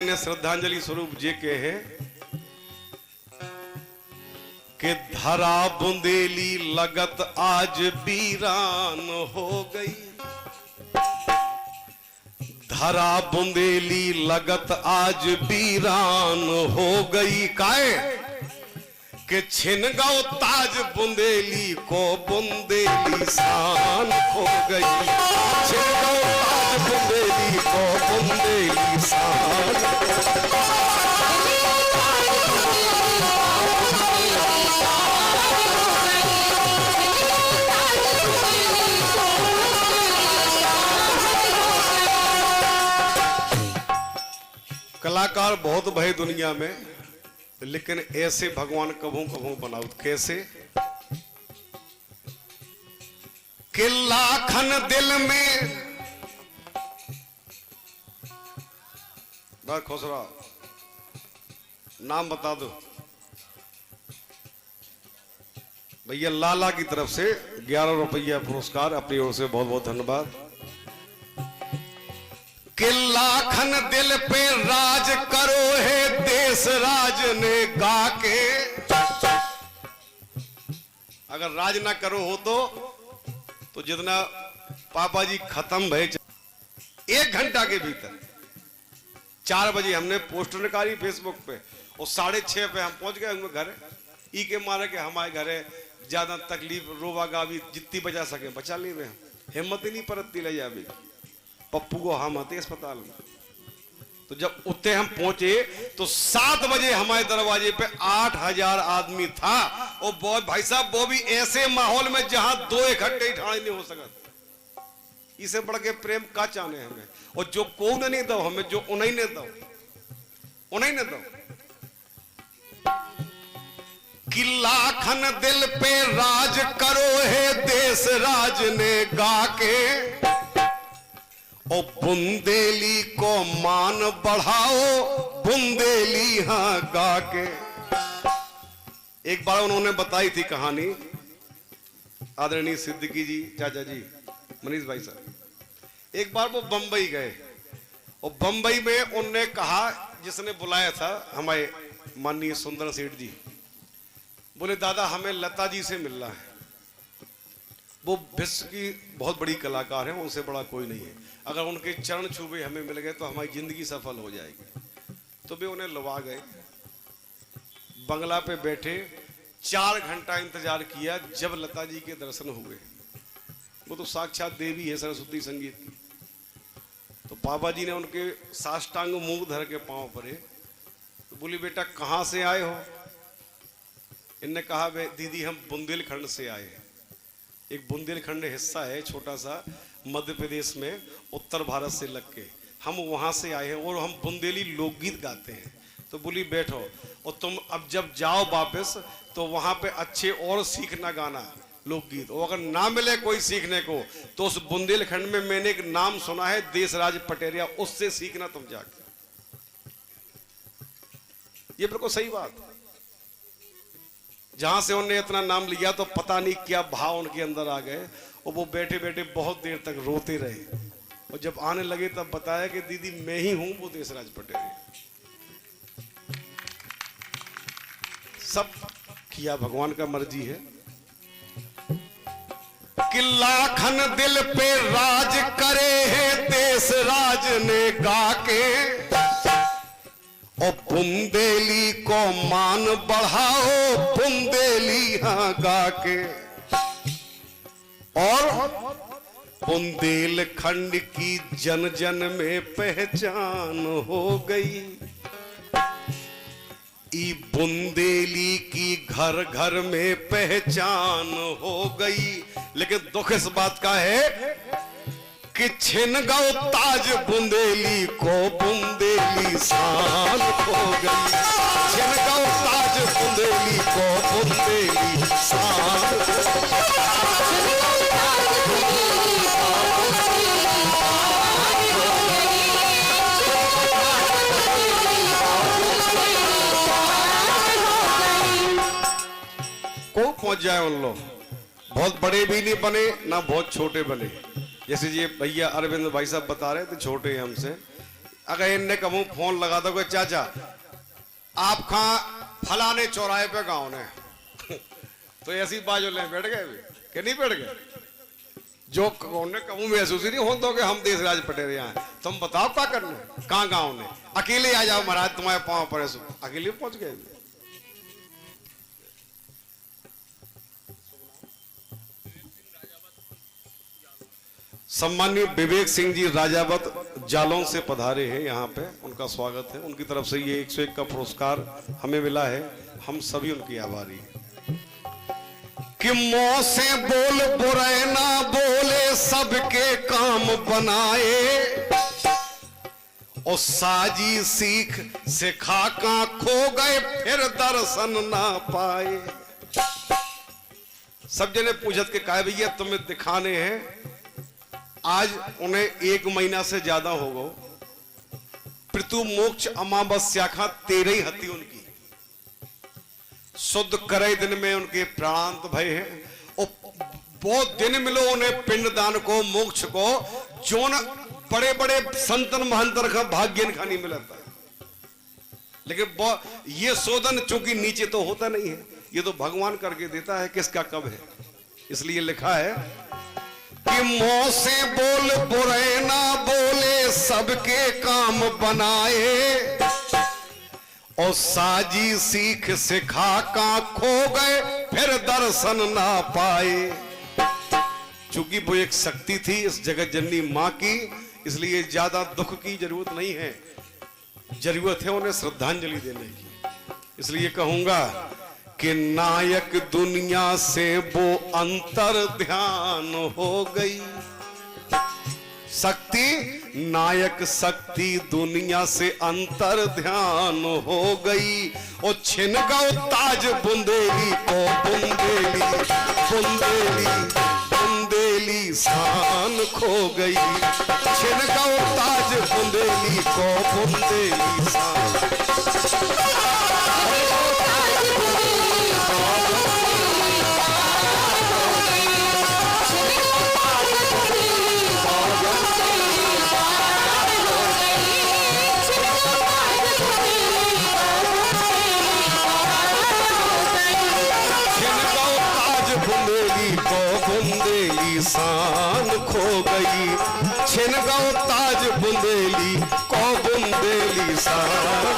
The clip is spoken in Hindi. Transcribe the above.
ने श्रद्धांजलि स्वरूप जे कहे कि धरा बुंदेली लगत आज वीरान हो गई। धरा बुंदेली लगत आज वीरान हो गई। काहे कि छिन गौ ताज बुंदेली को बुंदेली शान हो गई। छिन गौ ताज बुंदेली को बुंदेली शान। कलाकार बहुत भय दुनिया में, लेकिन ऐसे भगवान कभू कभू बनाओ। कैसे कि लाखन दिल में बस खुश रहो। नाम बता दो भैया। लाला की तरफ से 11 रुपया पुरस्कार, अपनी ओर से बहुत बहुत धन्यवाद। कि लाखन दिल पे राज करो है देश राज ने गा के। अगर राज ना करो हो तो जितना पापा जी खत्म भय। 1 घंटा के भीतर 4 बजे हमने पोस्टर निकाली फेसबुक पे और 6:30 पे हम पहुंच गए उनके घर। ई के मारे के हमारे घरे ज्यादा तकलीफ रोवा गावी जितनी बचा सके बचा ली। में हिम्मत ही नहीं परतती ले जावे। पप्पू को हम आते अस्पताल में। तो जब उत्ते हम पहुंचे तो 7 बजे हमारे दरवाजे पे 8000 आदमी था। और भाई साहब वो भी ऐसे माहौल में जहां 2 इकट्ठे ठाणे नहीं हो सकता। इसे बढ़ के प्रेम का चाहने हमें। और जो कौन नहीं दो हमें, जो उन्हीं ने दो उन्हीं ने दो। कि लाखन दिल पे राज करो है देश राज ने गा के। और बुंदेली को मान बढ़ाओ बुंदेली हां गा के। एक बार उन्होंने बताई थी कहानी, आदरणीय सिद्दीकी जी, चाचा जी, मनीष भाई साहब। एक बार वो बंबई गए और बंबई में उन्होंने कहा, जिसने बुलाया था हमारे माननीय सुंदर सेठ जी, बोले दादा हमें लता जी से मिलना है। वो विश्व की बहुत बड़ी कलाकार है, उनसे बड़ा कोई नहीं है। अगर उनके चरण छूबे हमें मिल गए तो हमारी जिंदगी सफल हो जाएगी। तो भी उन्हें लवा गए, बंगला पे बैठे 4 घंटा इंतजार किया। जब लता जी के दर्शन हुए, वो तो साक्षात देवी है सरस्वती संगीत की। तो पापा जी ने उनके साष्टांग मुंह धर के पांव पड़े। तो बोली बेटा कहां से आए हो? इनने कहा दीदी हम बुंदेलखंड से आए हैं। एक बुंदेलखंड हिस्सा है छोटा सा मध्य प्रदेश में, उत्तर भारत से लग के। हम वहां से आए हैं और हम बुंदेली लोकगीत गाते हैं। तो बोली बैठो और तुम अब जब जाओ वापस तो वहां पे अच्छे और सीखना गाना लोकगीत। और अगर ना मिले कोई सीखने को तो उस बुंदेलखंड में मैंने एक नाम सुना है देशराज पटेरिया, उससे सीखना तुम जाके। ये बिल्कुल सही बात। जहां से उन्होंने इतना नाम लिया तो पता नहीं क्या भाव उनके अंदर आ गए। और वो बैठे बैठे बहुत देर तक रोते रहे। और जब आने लगे तब बताया कि दीदी मैं ही हूं वो देशराज पटेल। सब किया भगवान का मर्जी है। कि लाखन दिल पे राज करे है देश राज ने गा के। और बुंदेली को मान बढ़ाओ बुंदेली हां गा के। और बुंदेलखंड की जन जन में पहचान हो गई। ई बुंदेली की घर घर में पहचान हो गई। लेकिन दुख इस बात का है कि छिन गौ ताज बुंदेली को बुंदेली शान हो गई। छिन गौ ताज बुंदेली को बुंदेली शान। को पहुंच जाए उन लोग, बहुत बड़े भी नहीं बने ना बहुत छोटे बने। जैसे ये भैया अरविंद भाई साहब बता रहे थे छोटे हमसे, अगर इनने कहूं फोन लगा दो चाचा आप कहाँ फलाने चौराहे पे गाँव ने तो ऐसी बाजू ले बैठ गए कि नहीं बैठ गए। जो ने कहूं महसूस ही नहीं हो तो कि हम देशराज पटेल यहाँ तुम बताओ क्या करने कहाँ गाँव ने अकेले आ जाओ महाराज तुम्हारे पाँव पर अकेले पहुंच गए। सम्मानीय विवेक सिंह जी राजावत जालौन से पधारे हैं यहाँ पे, उनका स्वागत है। उनकी तरफ से ये 101 का पुरस्कार हमें मिला है, हम सभी उनकी आभारी हैं। कि मुंह से बोल बुरे ना बोले सबके काम बनाए और साजी सीख सिखा का खो गए फिर दर्शन ना पाए। सब जने पूछत के कहा भैया तुम्हें दिखाने हैं, आज उन्हें 1 महीना से ज्यादा हो गो पृथु मोक्ष अमावस्या का 13 हती उनकी शुद्ध करे दिन में उनके प्राणांत भय है और बहुत दिन मिलो उन्हें पिंडदान को मोक्ष को जो न बड़े बड़े संतन महंतर का भाग्य का नहीं मिलता है। लेकिन ये शोधन चूंकि नीचे तो होता नहीं है, ये तो भगवान करके देता है किसका कब है। इसलिए लिखा है कि मुंह से बोल बुरे ना बोले सबके काम बनाए और साजी सीख सिखा का खो गए फिर दर्शन ना पाए। चूंकि वो एक शक्ति थी इस जगत जननी मां की, इसलिए ज्यादा दुख की जरूरत नहीं है, जरूरत है उन्हें श्रद्धांजलि देने की। इसलिए कहूंगा कि नायक दुनिया से वो अंतर ध्यान हो गई। शक्ति नायक शक्ति दुनिया से अंतर ध्यान हो गई और छिन गौ ताज बुंदेली को बुंदेली बुंदेली बुंदेली शान खो गई। छिन गौ ताज बुंदेली को बुंदेली शान। बुंदेली शान खो गई, छिन गौ ताज बुंदेली को बुंदेली शान।